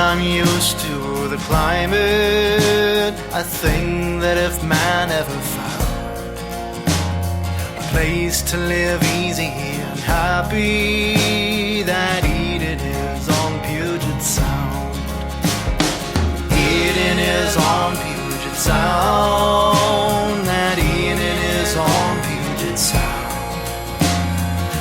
I'm used to the climate. I think that if man ever found a place to live easy and happy, that Eden is on Puget Sound. Eden is on Puget Sound. That Eden is on Puget Sound.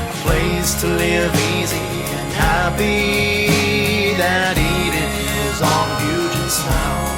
A place to live easy and happy. That Eden is on Puget Sound.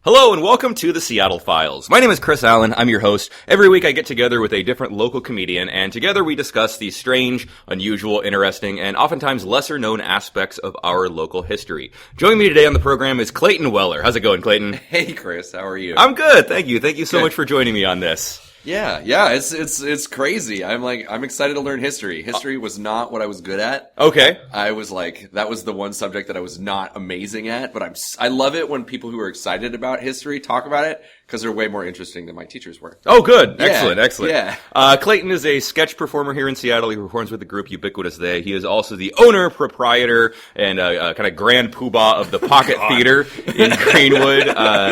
Hello and welcome to the Seattle Files. My name is Chris Allen. I'm your host. Every week I get together with a different local comedian, and together we discuss the strange, unusual, interesting, and oftentimes lesser-known aspects of our local history. Joining me today on the program is Clayton Weller. How's it going, Clayton? Hey, Chris. How are you? I'm good, thank you. Thank you so much for joining me on this. Yeah, it's crazy. I'm excited to learn history. History was not what I was good at. Okay. I was like, that was the one subject that I was not amazing at, but I love it when people who are excited about history talk about it, because they're way more interesting than my teachers were. Oh, good. Yeah, Excellent. Yeah. Clayton is a sketch performer here in Seattle. He performs with the group Ubiquitous They. He is also the owner, proprietor, and kind of grand poobah of the Pocket Theater in Greenwood.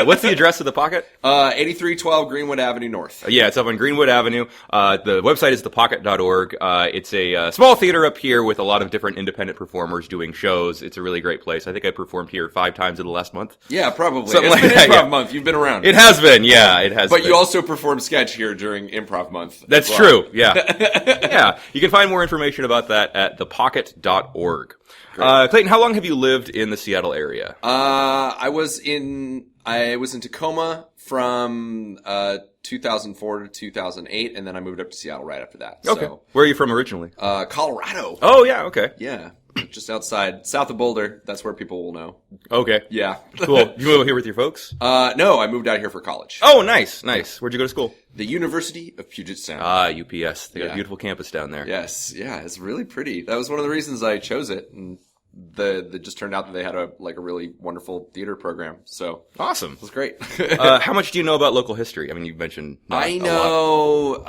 What's the address of the Pocket? 8312 Greenwood Avenue North. Yeah, it's up on Greenwood Avenue. The website is thepocket.org. It's a small theater up here with a lot of different independent performers doing shows. It's a really great place. I think I performed here 5 times in the last month. Yeah, probably. Something It's like been that, Improv yeah. Month. You've been around. It has been, yeah, it has But been. you also performed sketch here during Improv Month. That's as well. true, yeah. Yeah, you can find more information about that at thepocket.org. Clayton, how long have you lived in the Seattle area? I was in Tacoma from 2004 to 2008, and then I moved up to Seattle right after that. Okay. So, Where are you from originally? Colorado. Oh, yeah, okay. Yeah. Just south of Boulder. That's where people will know. Okay. Yeah. Cool. You moved here with your folks? No, I moved out here for college. Oh, nice. Where'd you go to school? The University of Puget Sound. UPS. They got a beautiful campus down there. Yes. Yeah. It's really pretty. That was one of the reasons I chose it. And it just turned out that they had a really wonderful theater program. So Awesome. it was great. How much do you know about local history? I mean, you've mentioned I know,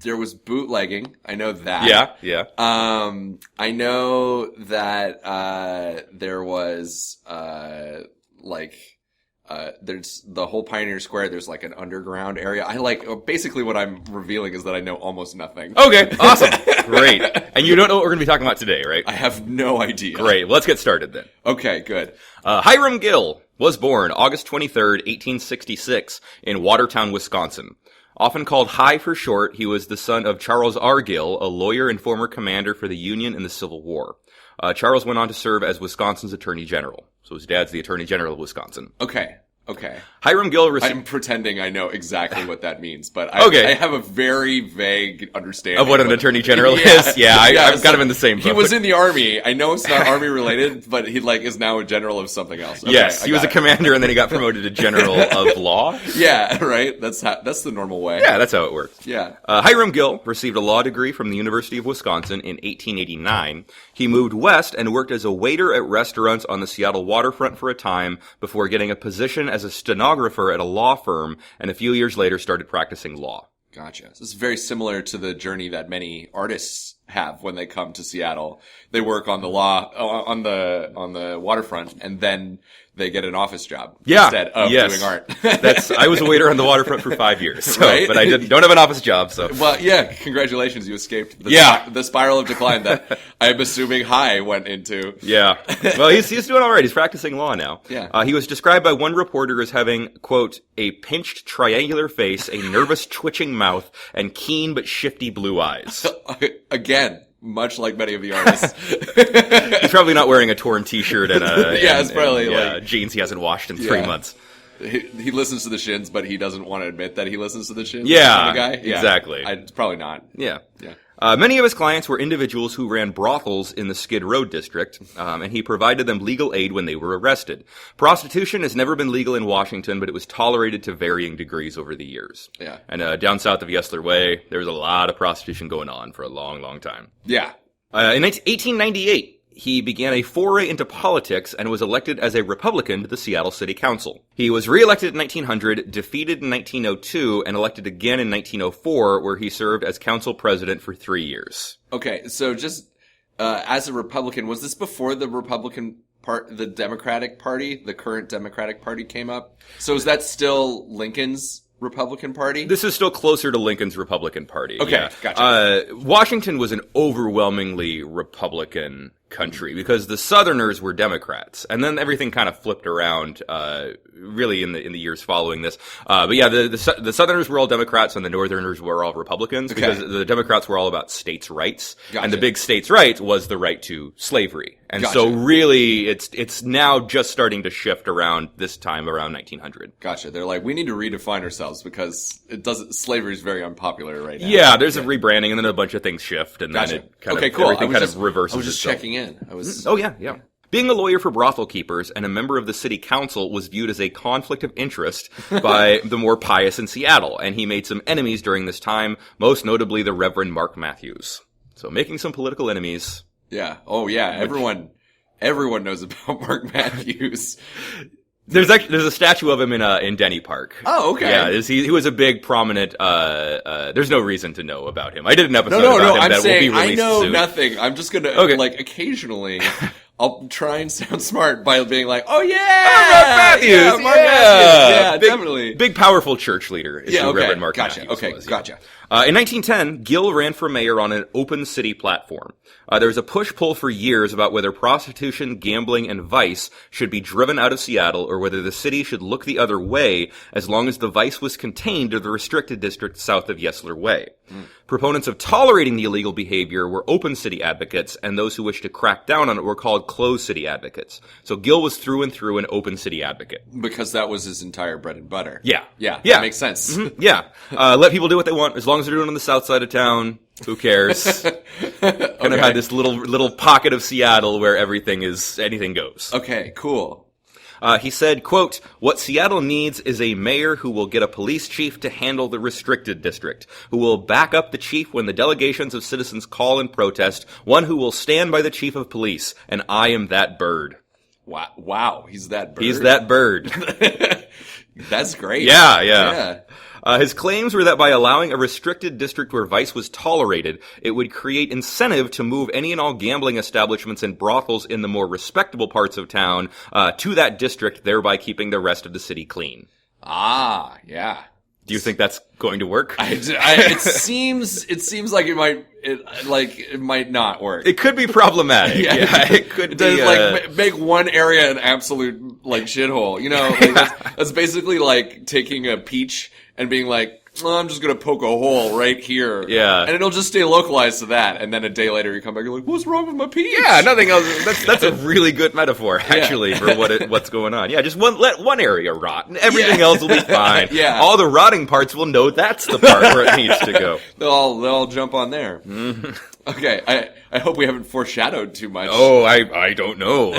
there was bootlegging. I know that. Yeah. I know that, there was, there's the whole Pioneer Square. There's like an underground area. Basically what I'm revealing is that I know almost nothing. Okay, awesome. Great. And you don't know what we're going to be talking about today, right? I have no idea. Great. Well, let's get started then. Okay, good. Hiram Gill was born August 23rd, 1866 in Watertown, Wisconsin. Often called Hi for short, he was the son of Charles R. Gill, a lawyer and former commander for the Union in the Civil War. Charles went on to serve as Wisconsin's Attorney General. So his dad's the Attorney General of Wisconsin. Okay. Hiram Gill received... I'm pretending I know exactly what that means, but Okay. I have a very vague understanding of what an Attorney General Yeah. is? Yeah, I'm kind of in the same boat. He was in the Army. I know it's not Army related, but he is now a general of something else. Okay, Yes, he was a commander and then he got promoted to General of Law. Yeah, right? That's the normal way. Yeah, that's how it works. Yeah. Hiram Gill received a law degree from the University of Wisconsin in 1889. He moved west and worked as a waiter at restaurants on the Seattle waterfront for a time before getting a position as a stenographer at a law firm, and a few years later started practicing law. Gotcha. This is very similar to the journey that many artists have when they come to Seattle. They work on the waterfront, and then they get an office job instead of doing art. I was a waiter on the waterfront for 5 years, so, Right? but I don't have an office job. So, well, yeah, congratulations, you escaped the spiral of decline that I'm assuming High went into. Yeah. Well, he's doing all right. He's practicing law now. Yeah. He was described by one reporter as having, quote, a pinched triangular face, a nervous twitching mouth, and keen but shifty blue eyes. Again, much like many of the artists. He's probably not wearing a torn t-shirt and it's probably jeans he hasn't washed in 3 months. He listens to the Shins, but he doesn't want to admit that he listens to the Shins. Yeah, kind of guy. Yeah, exactly. It's probably not. Yeah. Yeah. Many of his clients were individuals who ran brothels in the Skid Row district, and he provided them legal aid when they were arrested. Prostitution has never been legal in Washington, but it was tolerated to varying degrees over the years. Yeah. And down south of Yesler Way, there was a lot of prostitution going on for a long, long time. Yeah. In 1898, he began a foray into politics and was elected as a Republican to the Seattle City Council. He was reelected in 1900, defeated in 1902, and elected again in 1904, where he served as council president for 3 years. Okay, so just as a Republican, was this before the the Democratic Party, the current Democratic Party came up? So is that still Lincoln's Republican Party? This is still closer to Lincoln's Republican Party. Okay, yeah. gotcha. Washington was an overwhelmingly Republican country because the Southerners were Democrats, and then everything kind of flipped around, really in the years following this. But yeah, the Southerners were all Democrats and the Northerners were all Republicans because the Democrats were all about states' rights, and the big states' rights was the right to slavery. And so really, it's now just starting to shift around this time, around 1900. Gotcha. They're like, we need to redefine ourselves because slavery is very unpopular right now. Yeah, there's a rebranding and then a bunch of things shift and then it kind of, everything kind of reverses I was just itself. checking in. Oh yeah. Being a lawyer for brothel keepers and a member of the city council was viewed as a conflict of interest by the more pious in Seattle, and he made some enemies during this time, most notably the Reverend Mark Matthews. So making some political enemies. Yeah. Oh yeah. Everyone knows about Mark Matthews. There's a statue of him in Denny Park. Oh, okay. Yeah, he was a big prominent. There's no reason to know about him. I did an episode about him I'm that saying, will be released I know soon. nothing. I'm just gonna occasionally. I'll try and sound smart by being like, "Oh yeah, Mark Matthews, yeah, Mark Matthews, yeah, big, definitely." Big, powerful church leader is the okay. Reverend Mark Gotcha. Matthews. Okay, was, gotcha. In 1910, Gill ran for mayor on an open city platform. There was a push-pull for years about whether prostitution, gambling, and vice should be driven out of Seattle or whether the city should look the other way as long as the vice was contained to the restricted district south of Yesler Way. Proponents of tolerating the illegal behavior were open city advocates, and those who wished to crack down on it were called closed city advocates. So Gill was through and through an open city advocate. Because that was his entire bread and butter. Yeah. That makes sense. Mm-hmm. Yeah. Let people do what they want as long as they're doing it on the south side of town. Who cares? Kind of had this little pocket of Seattle where anything goes. Okay, cool. He said, quote, "What Seattle needs is a mayor who will get a police chief to handle the restricted district, who will back up the chief when the delegations of citizens call and protest, one who will stand by the chief of police, and I am that bird." Wow, he's that bird. He's that bird. That's great. Yeah. His claims were that by allowing a restricted district where vice was tolerated, it would create incentive to move any and all gambling establishments and brothels in the more respectable parts of town to that district, thereby keeping the rest of the city clean. Ah, yeah. Do you think that's going to work? It seems like it might not work. It could be problematic. Yeah, it could be. Make one area an absolute shithole. You know, that's basically like taking a peach and being like, well, I'm just gonna poke a hole right here. Yeah. And it'll just stay localized to that. And then a day later you come back and you're like, what's wrong with my peach? Yeah, nothing else. That's a really good metaphor, actually, for what's going on. Yeah, just let one area rot, and everything else will be fine. Yeah. All the rotting parts will know that's the part where it needs to go. They'll all jump on there. Mm-hmm. Okay, I hope we haven't foreshadowed too much. Oh, I don't know.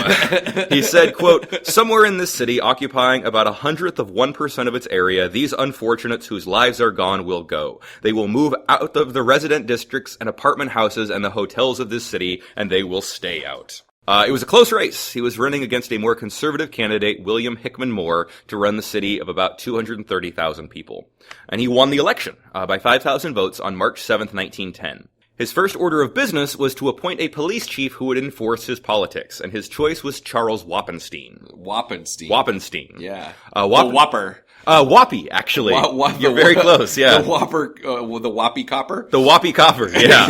He said, quote, "Somewhere in this city, occupying about 1/100% of its area, these unfortunates whose lives are gone will go. They will move out of the resident districts and apartment houses and the hotels of this city, and they will stay out." It was a close race. He was running against a more conservative candidate, William Hickman Moore, to run the city of about 230,000 people. And he won the election by 5,000 votes on March 7th, 1910. His first order of business was to appoint a police chief who would enforce his politics, and his choice was Charles Wappenstein. Wappenstein. Yeah. Whopper. Whoppy, actually. You're very close, yeah. The Whopper, the Whoppy Copper? The Whoppy Copper, yeah.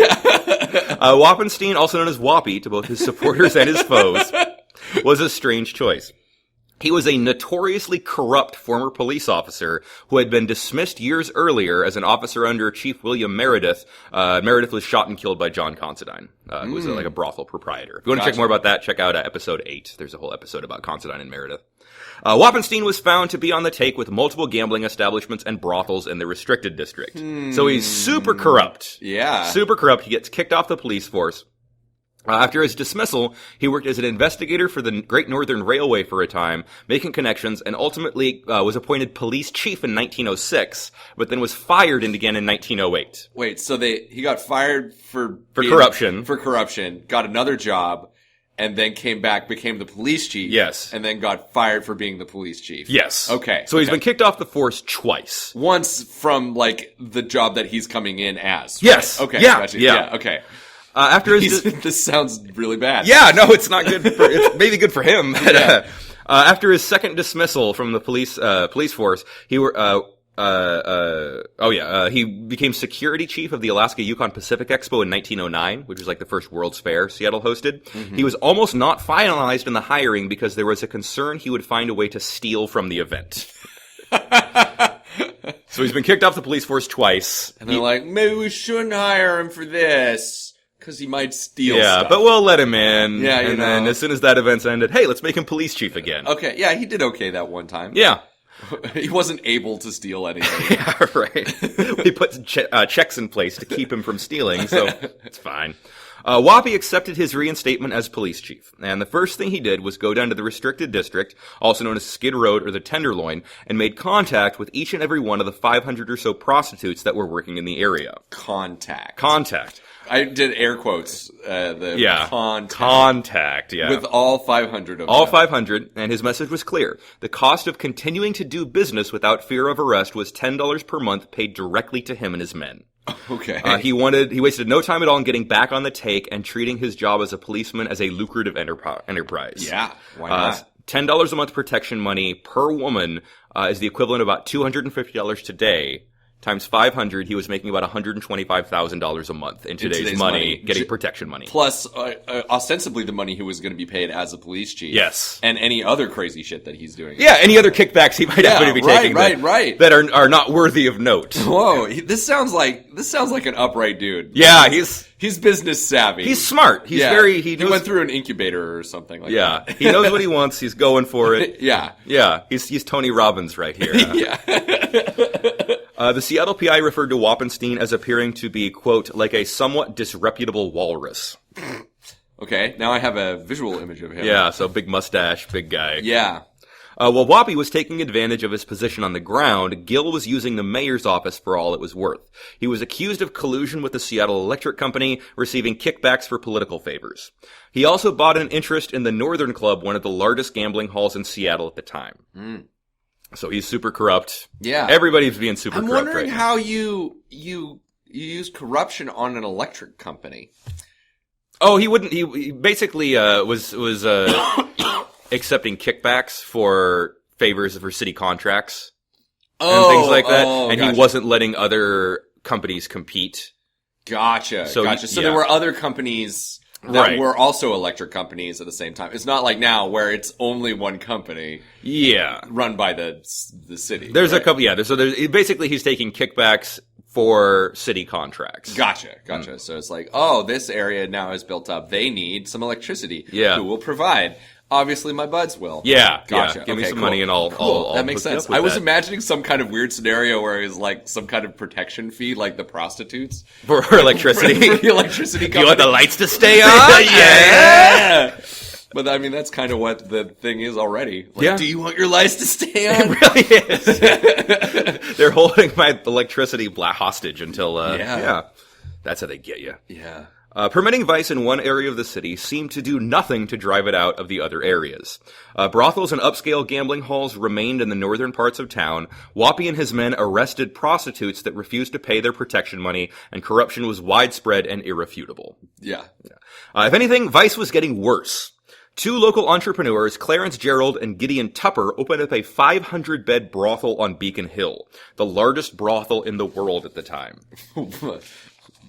Wappenstein, also known as Whoppy to both his supporters and his foes, was a strange choice. He was a notoriously corrupt former police officer who had been dismissed years earlier as an officer under Chief William Meredith. Meredith was shot and killed by John Considine, who was like a brothel proprietor. If you want to check more about that, check out episode 8. There's a whole episode about Considine and Meredith. Wappenstein was found to be on the take with multiple gambling establishments and brothels in the restricted district. So he's super corrupt. Yeah. Super corrupt. He gets kicked off the police force. After his dismissal, he worked as an investigator for the Great Northern Railway for a time, making connections, and ultimately was appointed police chief in 1906, but then was fired again in 1908. Wait, so he got fired for corruption. For corruption, got another job, and then came back, became the police chief. Yes. And then got fired for being the police chief. Yes. Okay. So he's been kicked off the force twice. Once from, the job that he's coming in as. Right? Yes. Okay. Yeah. Gotcha. Yeah. Okay. After his This sounds really bad. Yeah, no, it's not good. It's maybe good for him. But, after his second dismissal from the police force, he became security chief of the Alaska Yukon Pacific Expo in 1909, which was like the first World's Fair Seattle hosted. Mm-hmm. He was almost not finalized in the hiring because there was a concern he would find a way to steal from the event. So he's been kicked off the police force twice. And they're like, maybe we shouldn't hire him for this, because he might steal stuff. Yeah, but we'll let him in. Yeah, and then as soon as that event's ended, hey, let's make him police chief again. Okay, yeah, he did okay that one time. Yeah. He wasn't able to steal anything. Yeah, right. He put checks in place to keep him from stealing, so it's fine. Whoppy accepted his reinstatement as police chief, and the first thing he did was go down to the restricted district, also known as Skid Road or the Tenderloin, and made contact with each and every one of the 500 or so prostitutes that were working in the area. Contact. I did air quotes. Contact, yeah. With all 500 of them. All 500, and his message was clear. The cost of continuing to do business without fear of arrest was $10 per month paid directly to him and his men. Okay. He wasted no time at all in getting back on the take and treating his job as a policeman as a lucrative enterprise. Yeah, why not? $10 a month protection money per woman is the equivalent of about $250 today. Times 500, he was making about $125,000 a month in today's money, getting protection money. Plus, ostensibly the money he was going to be paid as a police chief. Yes. And any other crazy shit that he's doing. Yeah, any other kickbacks he might happen to be taking that are not worthy of note. Whoa, this sounds like an upright dude. Yeah, he's business savvy. He's smart. He went through an incubator or something like that. Yeah, he knows what he wants. He's going for it. Yeah. He's Tony Robbins right here. Yeah. The Seattle PI referred to Wappenstein as appearing to be, quote, like a somewhat disreputable walrus. Okay, now I have a visual image of him. Yeah, so big mustache, big guy. Yeah. While Whoppy was taking advantage of his position on the ground, Gill was using the mayor's office for all it was worth. He was accused of collusion with the Seattle Electric Company, receiving kickbacks for political favors. He also bought an interest in the Northern Club, one of the largest gambling halls in Seattle at the time. Mm. So he's super corrupt. Yeah. Everybody's being super corrupt. I'm wondering how you use corruption on an electric company. Oh, he wouldn't. He basically was accepting kickbacks for favors for city contracts and things like that, and gotcha. he wasn't letting other companies compete. Gotcha. So yeah. there were other companies that were also electric companies at the same time. It's not like now where it's only one company. Yeah. Run by the city. There's a couple. Yeah. So basically he's taking kickbacks for city contracts. Gotcha. So it's like, this area now is built up. They need some electricity. Yeah. Who will provide? Obviously, my buds will. Yeah. Gotcha. Yeah. Give me some money and I'll that makes sense. I was imagining some kind of weird scenario where it was like some kind of protection fee, like the prostitutes. For electricity. for the electricity company. Do you want the lights to stay on? Yeah. But I mean, that's kind of what the thing is already. Like, do you want your lights to stay on? It really is. They're holding my electricity hostage until, that's how they get you. Yeah. Permitting vice in one area of the city seemed to do nothing to drive it out of the other areas. Brothels and upscale gambling halls remained in the northern parts of town. Whoppy and his men arrested prostitutes that refused to pay their protection money, and corruption was widespread and irrefutable. Yeah. If anything, vice was getting worse. Two local entrepreneurs, Clarence Gerald and Gideon Tupper, opened up a 500-bed brothel on Beacon Hill, the largest brothel in the world at the time.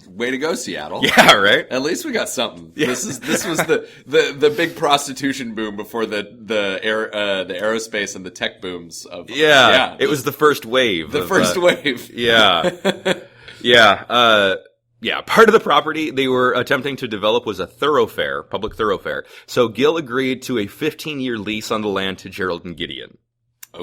Way to go, Seattle. Yeah, right? At least we got something. Yeah. This was the big prostitution boom before the aerospace and the tech booms of it was the first wave. Wave. Yeah. Part of the property they were attempting to develop was a public thoroughfare. So Gill agreed to a 15-year lease on the land to Gerald and Gideon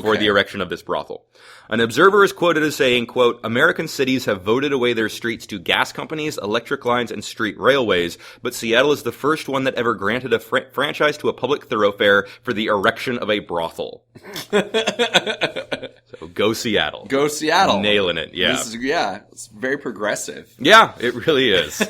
for the erection of this brothel. An observer is quoted as saying, quote, American cities have voted away their streets to gas companies, electric lines, and street railways, but Seattle is the first one that ever granted a franchise to a public thoroughfare for the erection of a brothel. So go Seattle. Go Seattle. Nailing it, yeah. It's very progressive. Yeah, it really is.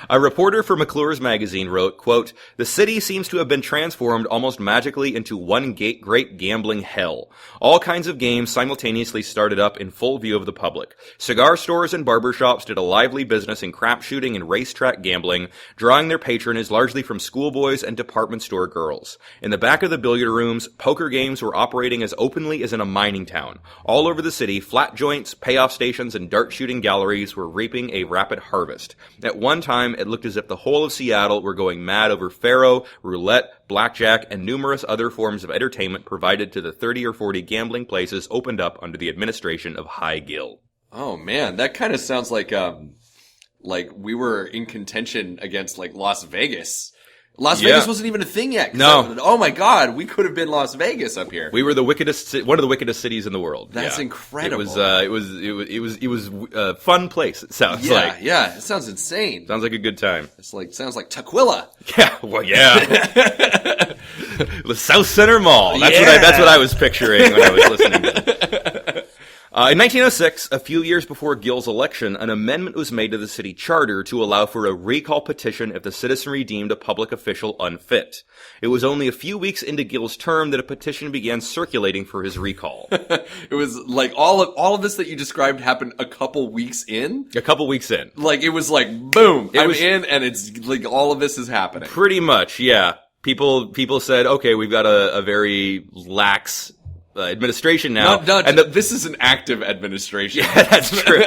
A reporter for McClure's magazine wrote, quote, "The city seems to have been transformed almost magically into one great gambling hell. All kinds of games simultaneously started up in full view of the public. Cigar stores and barber shops did a lively business in crap shooting and racetrack gambling, drawing their patronage largely from schoolboys and department store girls. In the back of the billiard rooms, poker games were operating as openly as in a mining town. All over the city, flat joints, payoff stations, and dart shooting galleries were reaping a rapid harvest. At one time, it looked as if the whole of Seattle were going mad over faro, roulette, blackjack, and numerous other forms of entertainment provided to the 30 or 40 gambling places opened up under the administration of Gill." Oh man, that kind of sounds like we were in contention against like Las Vegas. Las Vegas wasn't even a thing yet. No. Oh my God, we could have been Las Vegas up here. We were one of the wickedest cities in the world. That's incredible. It was a fun place. It sounds like. Yeah, it sounds insane. Sounds like a good time. Sounds like Tukwila. Yeah, well, yeah. The South Center Mall. That's what I was picturing when I was listening to it. In 1906, a few years before Gill's election, an amendment was made to the city charter to allow for a recall petition if the citizenry deemed a public official unfit. It was only a few weeks into Gill's term that a petition began circulating for his recall. It was like all of this that you described happened a couple weeks in. A couple weeks in. Like it was like boom, I'm in, and it's like all of this is happening. Pretty much, yeah. People said, okay, we've got a very lax administration now. This is an active administration. Yeah, that's true.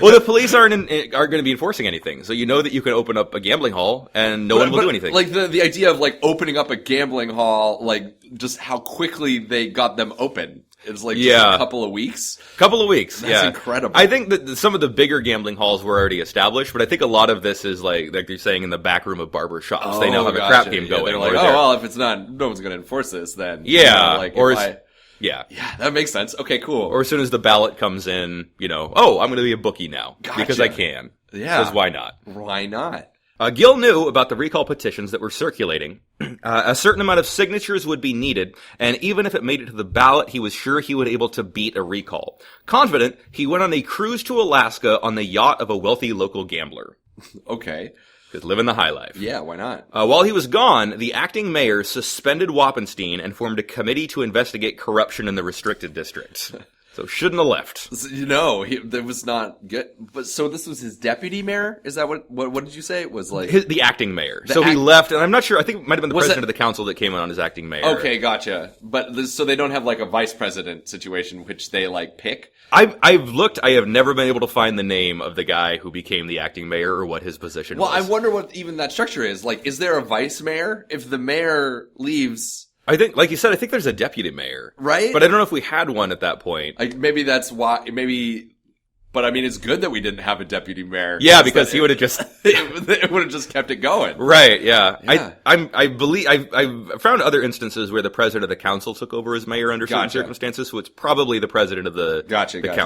Well, the police aren't going to be enforcing anything, so you know that you can open up a gambling hall and no one will do anything. Like the idea of like opening up a gambling hall, like just how quickly they got them open. It's like just a couple of weeks. That's incredible. I think that some of the bigger gambling halls were already established, but I think a lot of this is like you're saying in the back room of barber shops. They now have a crap game going. They're like, well, if it's not, no one's going to enforce this then. Yeah. Yeah, that makes sense. Okay, cool. Or as soon as the ballot comes in, I'm going to be a bookie now. Gotcha. Because I can. Yeah. Because why not? Why not? Gill knew about the recall petitions that were circulating. A certain amount of signatures would be needed, and even if it made it to the ballot, he was sure he would be able to beat a recall. Confident, he went on a cruise to Alaska on the yacht of a wealthy local gambler. Okay. Because living the high life. Yeah, why not? While he was gone, the acting mayor suspended Wappenstein and formed a committee to investigate corruption in the restricted district. So shouldn't have left. That was not good. But so this was his deputy mayor? Is that what did you say? It was like the acting mayor. He left, and I'm not sure. I think it might have been the president of the council that came on as acting mayor. Okay, gotcha. But so they don't have like a vice president situation, which they like pick. I've looked. I have never been able to find the name of the guy who became the acting mayor or what his position was. Well, I wonder what even that structure is. Like, is there a vice mayor? If the mayor leaves. I think, like you said, I think there's a deputy mayor. Right? But I don't know if we had one at that point. Maybe that's why, but I mean, it's good that we didn't have a deputy mayor. Yeah, because he would have just... it would have just kept it going. Right, yeah. I believe, I've found other instances where the president of the council took over as mayor under certain circumstances, so it's probably the president of the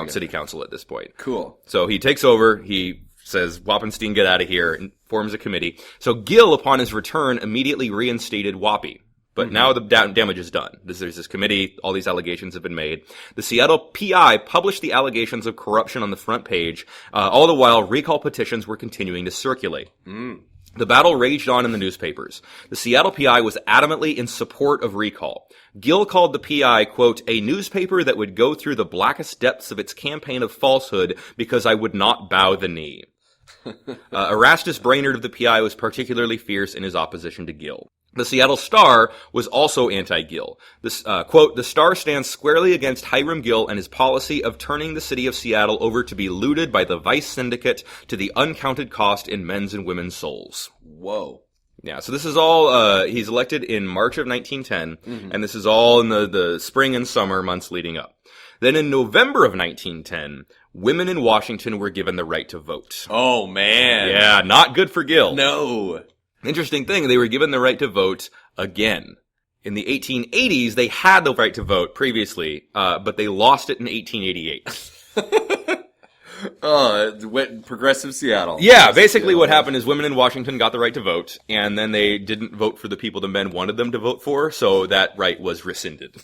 city council at this point. Cool. So he takes over, he says, Wappenstein, get out of here, and forms a committee. So Gill, upon his return, immediately reinstated Wappy. But now the damage is done. There's this committee, all these allegations have been made. The Seattle PI published the allegations of corruption on the front page. All the while, recall petitions were continuing to circulate. The battle raged on in the newspapers. The Seattle PI was adamantly in support of recall. Gill called the PI, quote, a newspaper that would go through the blackest depths of its campaign of falsehood because I would not bow the knee. Erastus Brainerd of the PI was particularly fierce in his opposition to Gill. The Seattle Star was also anti-Gill. This, quote, the Star stands squarely against Hiram Gill and his policy of turning the city of Seattle over to be looted by the vice syndicate to the uncounted cost in men's and women's souls. Whoa. Yeah, so this is all, he's elected in March of 1910, and this is all in the spring and summer months leading up. Then in November of 1910, women in Washington were given the right to vote. Oh, man. Yeah, not good for Gill. No. Interesting thing, they were given the right to vote again. In the 1880s, they had the right to vote previously, but they lost it in 1888. It went progressive Seattle. Yeah, basically what happened is women in Washington got the right to vote, and then they didn't vote for the people the men wanted them to vote for, so that right was rescinded.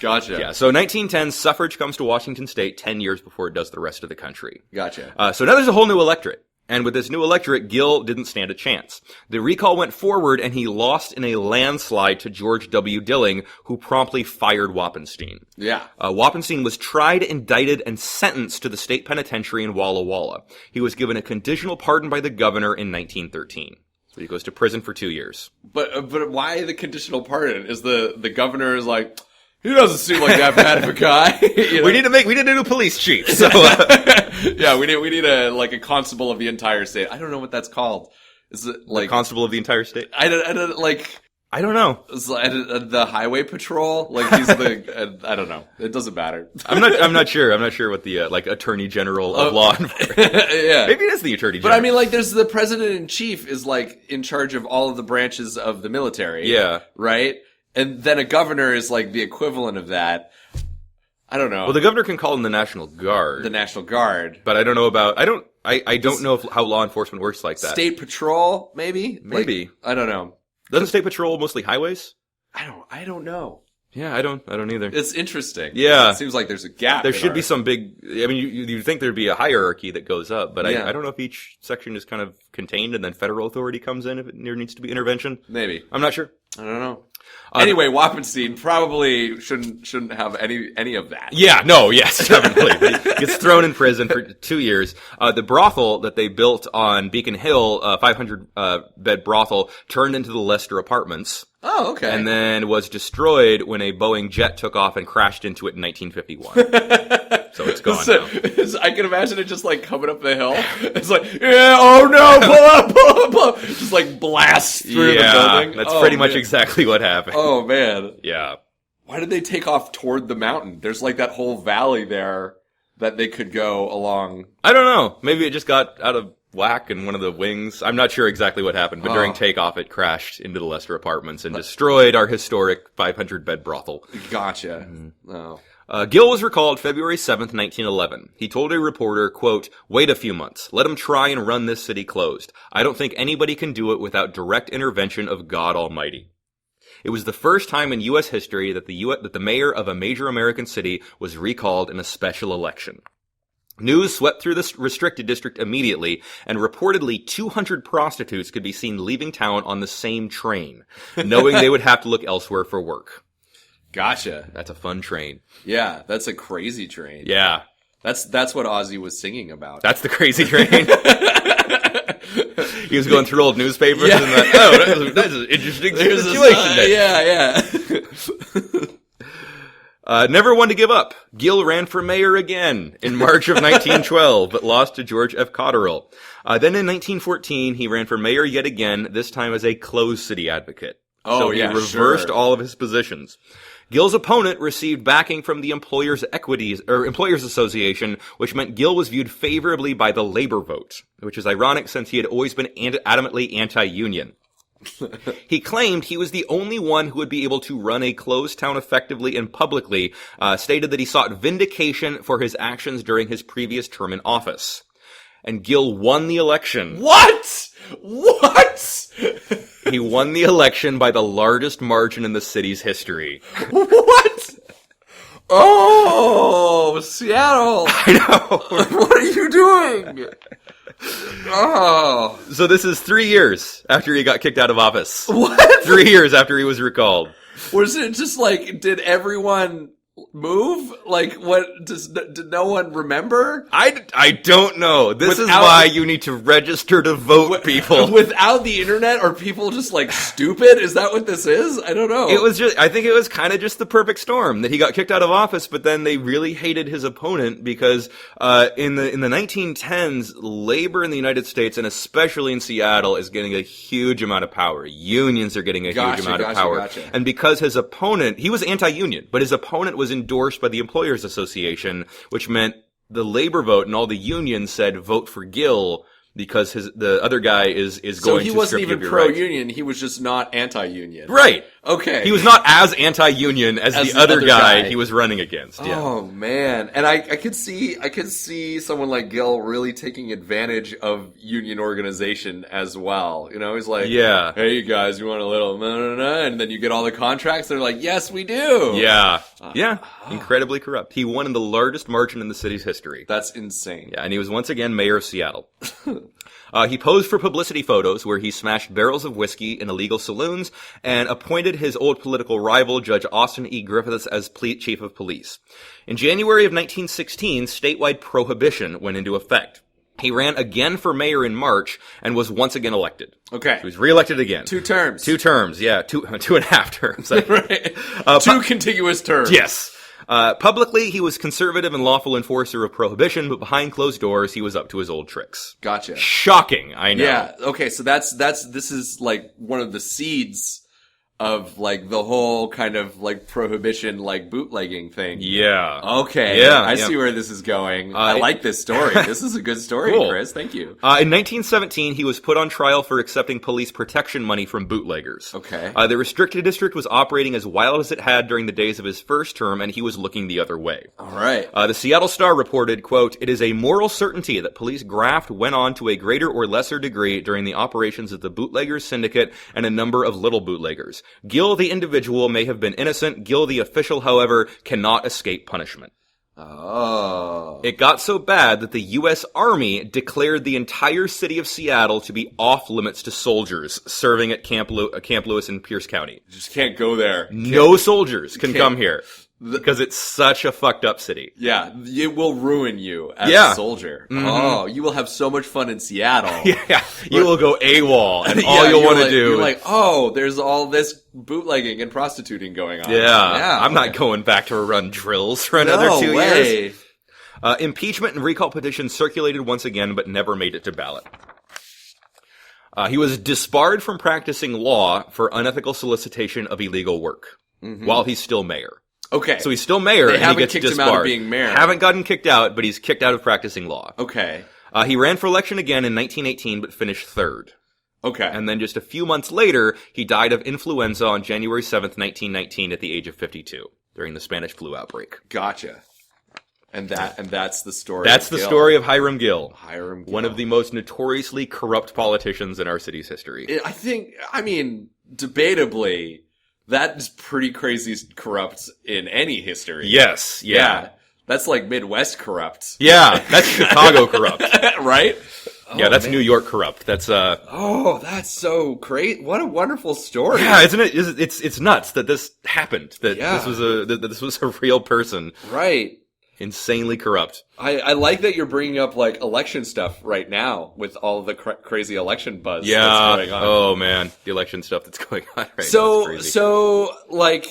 Gotcha. Yeah, so 1910, suffrage comes to Washington state 10 years before it does the rest of the country. Gotcha. So now there's a whole new electorate. And with this new electorate, Gill didn't stand a chance. The recall went forward, and he lost in a landslide to George W. Dilling, who promptly fired Wappenstein. Yeah. Wappenstein was tried, indicted, and sentenced to the state penitentiary in Walla Walla. He was given a conditional pardon by the governor in 1913. So he goes to prison for 2 years. But why the conditional pardon? Is the governor is like, he doesn't seem like that bad of a guy. You know? We need a new police chief. So yeah, we need a constable of the entire state. I don't know what that's called. Is it like the constable of the entire state? I don't like. I don't know. It's like, the highway patrol. Like he's the. I don't know. It doesn't matter. I'm not sure. I'm not sure what the attorney general of law enforcement. Yeah, maybe it is the attorney general. But I mean, like, there's the president in chief is like in charge of all of the branches of the military. Yeah. Right. And then a governor is like the equivalent of that. I don't know. Well, the governor can call in the National Guard. The National Guard. But I don't know about, I don't know how law enforcement works like that. State Patrol, maybe? Maybe. Like, I don't know. Doesn't State Patrol mostly highways? I don't know. Yeah, I don't either. It's interesting. Yeah. It seems like there's a gap. There should be some big, I mean, you'd think there'd be a hierarchy that goes up, but Yeah. I don't know if each section is kind of contained and then federal authority comes in if there needs to be intervention. Maybe. I'm not sure. I don't know. Anyway, Wappenstein probably shouldn't have any of that. Yeah, no, yes, definitely. He gets thrown in prison for 2 years. The brothel that they built on Beacon Hill, 500 bed brothel, turned into the Lester Apartments. Oh, okay. And then was destroyed when a Boeing jet took off and crashed into it in 1951. So it's gone now. I can imagine it just like coming up the hill. It's like, yeah, oh no, pull up. Just like blasts through the building. That's pretty much exactly what happened. Oh man. Yeah. Why did they take off toward the mountain? There's like that whole valley there that they could go along. I don't know. Maybe it just got out of whack in one of the wings. I'm not sure exactly what happened, but during takeoff it crashed into the Lester Apartments and destroyed our historic 500 bed brothel. Gotcha. Oh. Gill was recalled February 7th, 1911. He told a reporter, quote, "Wait a few months. Let him try and run this city closed. I don't think anybody can do it without direct intervention of God Almighty." It was the first time in U.S. history that the mayor of a major American city was recalled in a special election. News swept through the restricted district immediately, and reportedly 200 prostitutes could be seen leaving town on the same train, knowing they would have to look elsewhere for work. Gotcha. That's a fun train. Yeah, that's a crazy train. Yeah. That's what Ozzy was singing about. That's the crazy train. He was going through old newspapers Yeah. and like, that's an interesting situation there. Yeah. Never one to give up. Gill ran for mayor again in March of 1912, but lost to George F. Cotterill. Then in 1914, he ran for mayor yet again, this time as a closed city advocate. So he reversed all of his positions. Gill's opponent received backing from the Employers Association, which meant Gill was viewed favorably by the labor vote, which is ironic since he had always been adamantly anti-union. He claimed he was the only one who would be able to run a closed town effectively and publicly, stated that he sought vindication for his actions during his previous term in office. And Gill won the election. What? He won the election by the largest margin in the city's history. What? Oh, Seattle. I know. What are you doing? Oh. So this is 3 years after he got kicked out of office. What? 3 years after he was recalled. Was it just like, did everyone move? Like, what, did no one remember? I don't know. This is Without- why you need to register to vote, people. Without the internet, are people just like stupid? Is that what this is? I don't know. I think it was kind of just the perfect storm that he got kicked out of office, but then they really hated his opponent because, in the 1910s, labor in the United States and especially in Seattle is getting a huge amount of power. Unions are getting a huge amount of power. And because his opponent, he was anti-union, but his opponent was endorsed by the Employers Association, which meant the labor vote and all the unions said vote for Gill because the other guy is going to strip you of your rights. So he wasn't even pro-union, he was just not anti-union. Right. Okay. He was not as anti-union as the other guy he was running against. Yeah. Oh man. And I could see someone like Gill really taking advantage of union organization as well. You know, he's like, Yeah. hey you guys, you want a little na-na-na? And then you get all the contracts, they're like, yes we do. Yeah. Yeah. Incredibly corrupt. He won in the largest margin in the city's history. That's insane. Yeah, and he was once again mayor of Seattle. He posed for publicity photos where he smashed barrels of whiskey in illegal saloons and appointed his old political rival, Judge Austin E. Griffiths, as chief of police. In January of 1916, statewide prohibition went into effect. He ran again for mayor in March and was once again elected. Okay. So he's reelected again. 2 terms. 2 terms, yeah. 2.5 terms. Right. 2 contiguous terms. Yes. Publicly, he was conservative and lawful enforcer of prohibition, but behind closed doors, he was up to his old tricks. Gotcha. Shocking, I know. Yeah. Okay. So this is like one of the seeds of like the whole kind of like prohibition, like bootlegging thing. Yeah. Okay. Yeah. I see where this is going. I like this story. This is a good story, Cool. Chris. Thank you. In 1917, he was put on trial for accepting police protection money from bootleggers. Okay. The restricted district was operating as wild as it had during the days of his first term, and he was looking the other way. All right. The Seattle Star reported, quote, "It is a moral certainty that police graft went on to a greater or lesser degree during the operations of the bootleggers syndicate and a number of little bootleggers. Gill, the individual, may have been innocent. Gill, the official, however, cannot escape punishment." Oh. It got so bad that the U.S. Army declared the entire city of Seattle to be off limits to soldiers serving at Camp Lewis in Pierce County. Just can't go there. No soldiers can come here because it's such a fucked up city. Yeah, it will ruin you as a soldier. Mm-hmm. Oh, you will have so much fun in Seattle. Yeah, you will go AWOL, and all you'll want to do. You're like, oh, there's all this bootlegging and prostituting going on. Yeah, I'm not going back to run drills for another 2 years. Impeachment and recall petitions circulated once again, but never made it to ballot. He was disbarred from practicing law for unethical solicitation of illegal work while he's still mayor. Okay. So he's still mayor, and he gets kicked disbarred. him out of being mayor. Haven't gotten kicked out, but he's kicked out of practicing law. Okay. He ran for election again in 1918, but finished third. Okay. And then just a few months later, he died of influenza on January 7th, 1919, at the age of 52, during the Spanish flu outbreak. Gotcha. And that's the story. That's the story of Hiram Gill. Hiram Gill. One of the most notoriously corrupt politicians in our city's history. I mean, debatably, that is pretty crazy corrupt in any history. Yes, yeah. That's like Midwest corrupt. Yeah, that's Chicago corrupt. Right? Yeah, that's New York corrupt. That's Oh, that's so great! What a wonderful story. Yeah, isn't it? It's nuts that this happened. That this was a real person. Right. Insanely corrupt. I like that you're bringing up like election stuff right now with all the crazy election buzz that's going on. Oh man, the election stuff that's going on right now. So like,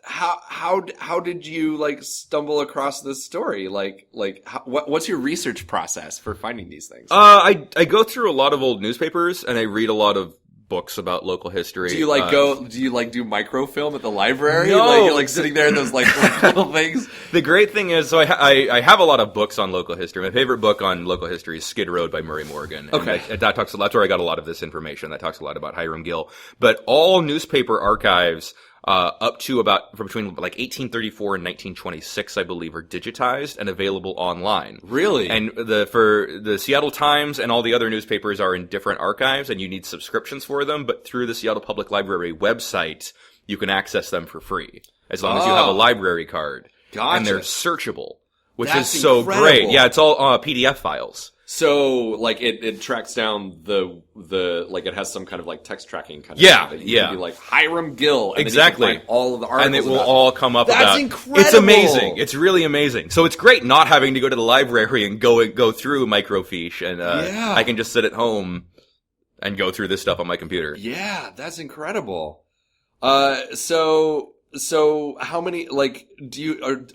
how did you like stumble across this story? What's your research process for finding these things? I go through a lot of old newspapers and I read a lot of books about local history. Do you do microfilm at the library? No. Like, you're like sitting there in those like little things? The great thing is, so I have a lot of books on local history. My favorite book on local history is Skid Road by Murray Morgan. Okay. And that's where I got a lot of this information. That talks a lot about Hiram Gill. But all newspaper archives up to from between like 1834 and 1926, I believe, are digitized and available online. Really? And for the Seattle Times and all the other newspapers are in different archives, and you need subscriptions for them. But through the Seattle Public Library website, you can access them for free as long as you have a library card. Gotcha. And they're searchable, which That's is so incredible. great. Yeah, it's all PDF files. So, like, it tracks down the like, it has some kind of, like, text tracking kind of thing. You can be like, Hiram Gill. And exactly. Then you can find all of the articles. And it will all come up about. That's incredible. It's amazing. It's really amazing. So it's great not having to go to the library and go through microfiche. And, I can just sit at home and go through this stuff on my computer. Yeah, that's incredible. So how many, like,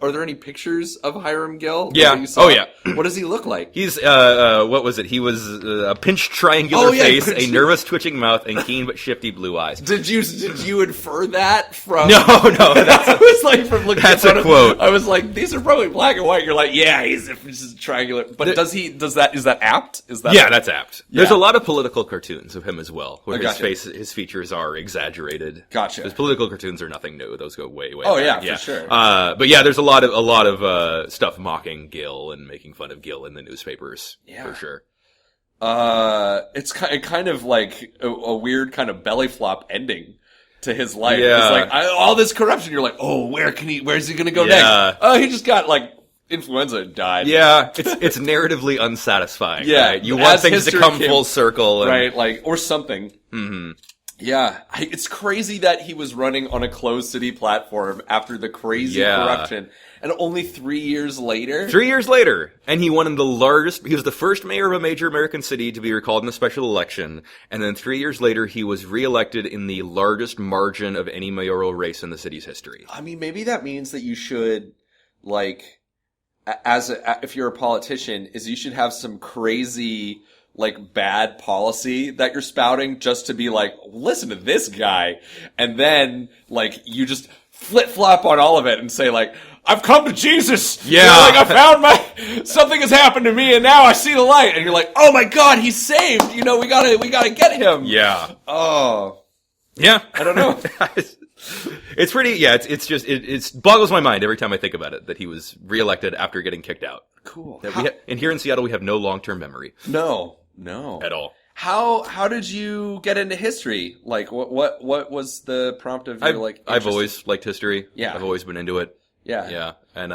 are there any pictures of Hiram Gill? Yeah. You saw? Oh, yeah. What does he look like? He's, what was it? He was a pinched triangular face, a nervous twitching mouth, and keen but shifty blue eyes. Did you infer that from? No, that's I was like, from looking that's at a quote. I was like, these are probably black and white. You're like, yeah, he's just triangular. But is that apt? Yeah, that's apt. Yeah. There's a lot of political cartoons of him as well, where Gotcha. his features are exaggerated. Gotcha. His political cartoons are nothing new. Those go way Oh, back. yeah, for sure. But yeah, there's a lot of stuff mocking Gill and making fun of Gill in the newspapers. Yeah. For sure. It's kind of like a weird kind of belly flop ending to his life. Yeah. It's like all this corruption. You're like, oh, where's he gonna go Yeah. next? Oh, he just got like influenza and died. Yeah, it's narratively unsatisfying. Yeah, right? You want as things to history come came- full circle, and, Right, like, or something. Mm-hmm. Yeah, it's crazy that he was running on a closed city platform after the crazy corruption. And only 3 years later? 3 years later, and he won in the largest, he was the first mayor of a major American city to be recalled in a special election, and then 3 years later he was reelected in the largest margin of any mayoral race in the city's history. I mean, maybe that means that you should, like, if you're a politician, is you should have some crazy, like, bad policy that you're spouting just to be like, listen to this guy. And then, like, you just flip-flop on all of it and say, like, I've come to Jesus. Yeah. You know, like, I found something has happened to me and now I see the light. And you're like, oh my God, he's saved. You know, we gotta get him. Yeah. Oh. Yeah. I don't know. It's pretty, yeah, it boggles my mind every time I think about it, that he was reelected after getting kicked out. Cool. And here in Seattle, we have no long-term memory. No. At all. How did you get into history? Like, what was the prompt of your, like, I've interest? always liked history. Yeah. I've always been into it. Yeah. Yeah. And,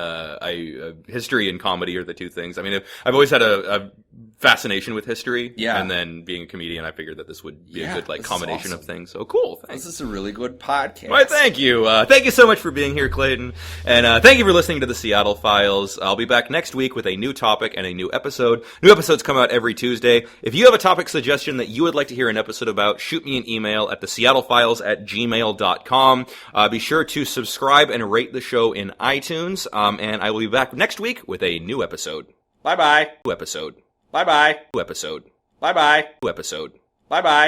history and comedy are the two things. I mean, I've always had a fascination with history. Yeah. And then being a comedian, I figured that this would be a good, like, this is combination awesome. of things. So cool. Thanks. This is a really good podcast. Why, thank you. Thank you so much for being here, Clayton. And thank you for listening to the Seattle Files. I'll be back next week with a new topic and a new episode. New episodes come out every Tuesday. If you have a topic suggestion that you would like to hear an episode about, shoot me an email at theseattlefiles@gmail.com. Be sure to subscribe and rate the show in iTunes. And I will be back next week with a new episode. Bye-bye. New episode. Bye-bye. New episode. Bye-bye. New episode. Bye-bye.